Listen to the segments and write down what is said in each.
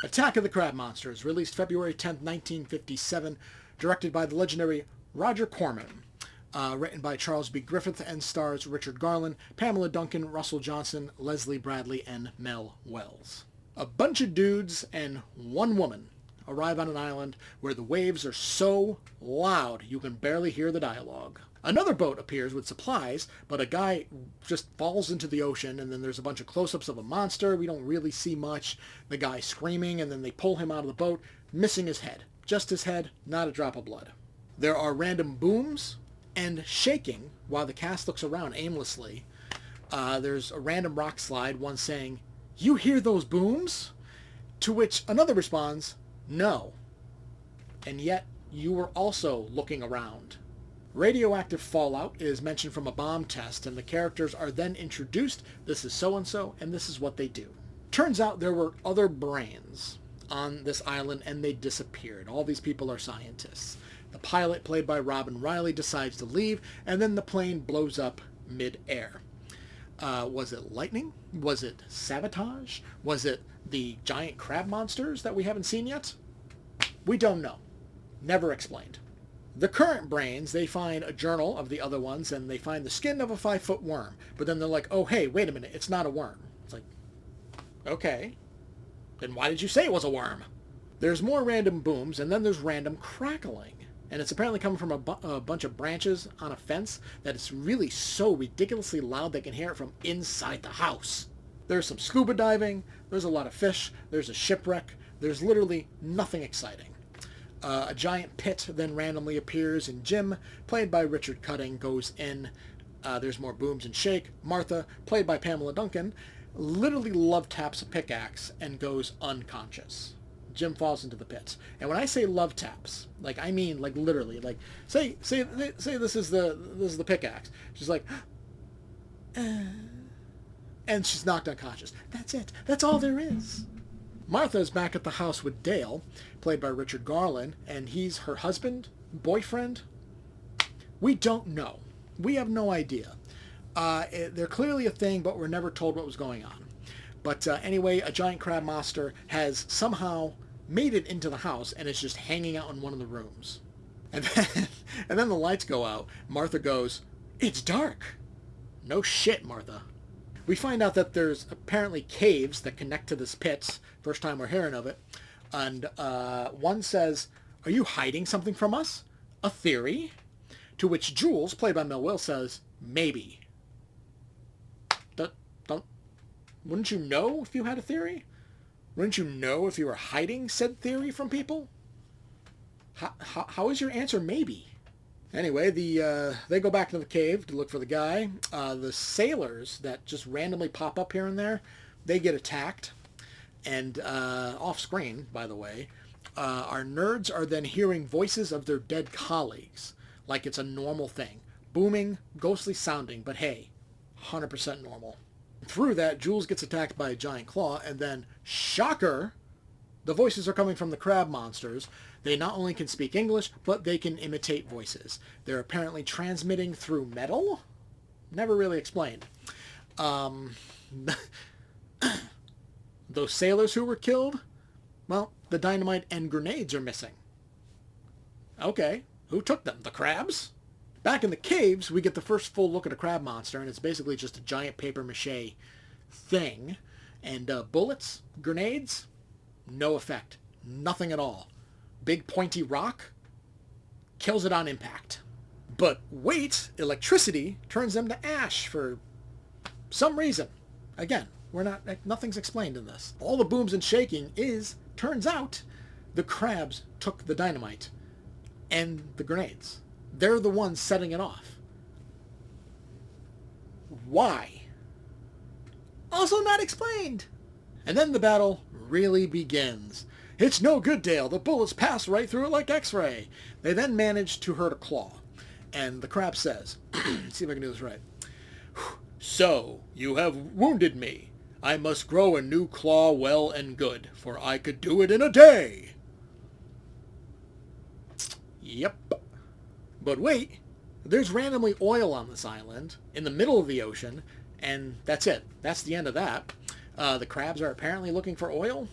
Attack of the Crab Monsters, released February 10th, 1957, directed by the legendary Roger Corman. Written by Charles B. Griffith and stars Richard Garland, Pamela Duncan, Russell Johnson, Leslie Bradley, and Mel Wells. A bunch of dudes and one woman arrive on an island where the waves are so loud you can barely hear the dialogue. Another boat appears with supplies, but a guy just falls into the ocean, and then there's a bunch of close-ups of a monster. We don't really see much. The guy screaming, and then they pull him out of the boat, missing his head. Just his head, not a drop of blood. There are random booms and shaking while the cast looks around aimlessly. There's a random rock slide, one saying, "You hear those booms?" To which another responds, "No." And yet, you were also looking around. Radioactive fallout is mentioned from a bomb test, and the characters are then introduced. This is so-and-so, and this is what they do. Turns out there were other brains on this island, and they disappeared. All these people are scientists. The pilot, played by Robin Riley, decides to leave, and then the plane blows up mid-air. Was it lightning? Was it sabotage? Was it the giant crab monsters that we haven't seen yet? We don't know. Never explained. The current brains, they find a journal of the other ones, and they find the skin of a 5-foot worm. But then they're like, oh, hey, wait a minute, it's not a worm. It's like, okay. Then why did you say it was a worm? There's more random booms, and then there's random crackling. And it's apparently coming from a bunch of branches on a fence that it's really so ridiculously loud they can hear it from inside the house. There's some scuba diving, there's a lot of fish, there's a shipwreck, there's literally nothing exciting. A giant pit then randomly appears, and Jim, played by Richard Cutting, goes in. There's more booms and shake. Martha, played by Pamela Duncan, literally love taps a pickaxe and goes unconscious. Jim falls into the pit. And when I say love taps, like I mean like literally, like say this is the pickaxe. She's like, and she's knocked unconscious. That's it. That's all there is. Martha's back at the house with Dale, played by Richard Garland, and he's her husband, boyfriend. We don't know. We have no idea. They're clearly a thing, but we're never told what was going on. But anyway, a giant crab monster has somehow made it into the house and is just hanging out in one of the rooms. And then the lights go out. Martha goes, "It's dark." No shit, Martha. We find out that there's apparently caves that connect to this pit. First time we're hearing of it. And one says, "Are you hiding something from us? A theory?" To which Jules, played by Mel Wells, says, "Maybe." Wouldn't you know if you had a theory? Wouldn't you know if you were hiding said theory from people? How is your answer maybe? Anyway, they go back to the cave to look for the guy. The sailors that just randomly pop up here and there, they get attacked. And off screen, by the way, our nerds are then hearing voices of their dead colleagues, like it's a normal thing. Booming, ghostly sounding, but hey, 100% normal. Through that, Jules gets attacked by a giant claw, and then, shocker, the voices are coming from the crab monsters. They not only can speak English, but they can imitate voices. They're apparently transmitting through metal? Never really explained. Those sailors who were killed? Well, the dynamite and grenades are missing. Okay, who took them? The crabs? Back in the caves, we get the first full look at a crab monster, and it's basically just a giant papier-mâché thing. And bullets, grenades, no effect. Nothing at all. Big pointy rock, kills it on impact. But wait, electricity turns them to ash for some reason. Again, nothing's explained in this. All the booms and shaking turns out, the crabs took the dynamite and the grenades. They're the ones setting it off. Why? Also not explained. And then the battle really begins. It's no good, Dale. The bullets pass right through it like X-ray. They then manage to hurt a claw. And the crab says, let's see if I can do this right. "So, you have wounded me. I must grow a new claw well and good, for I could do it in a day." Yep. But wait, there's randomly oil on this island, in the middle of the ocean, and that's it. That's the end of that. The crabs are apparently looking for oil.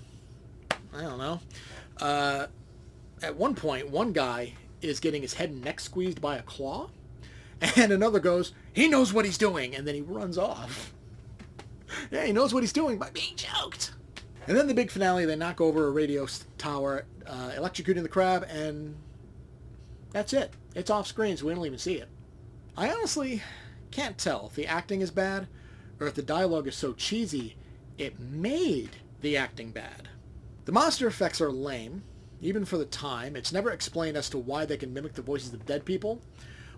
I don't know. At one point, one guy is getting his head and neck squeezed by a claw, and another goes, he knows what he's doing, and then he runs off. Yeah, he knows what he's doing by being choked. And then the big finale, they knock over a radio tower, electrocuting the crab, and that's it. It's off screen, so we don't even see it. I honestly can't tell if the acting is bad, or if the dialogue is so cheesy, it made the acting bad. The monster effects are lame, even for the time. It's never explained as to why they can mimic the voices of dead people,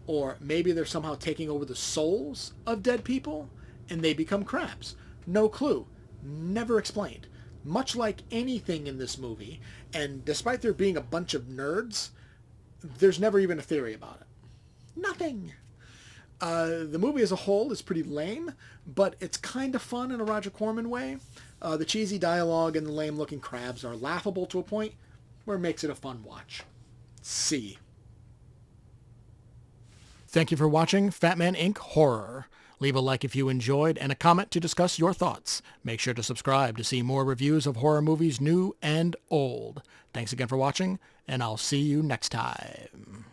or maybe they're somehow taking over the souls of dead people, and they become crabs. No clue. Never explained. Much like anything in this movie, and despite there being a bunch of nerds, there's never even a theory about it. Nothing. The movie as a whole is pretty lame, but it's kind of fun in a Roger Corman way. The cheesy dialogue and the lame-looking crabs are laughable to a point where it makes it a fun watch. See. Thank you for watching Fatman Inc Horror. Leave a like if you enjoyed and a comment to discuss your thoughts. Make sure to subscribe to see more reviews of horror movies new and old. Thanks again for watching, and I'll see you next time.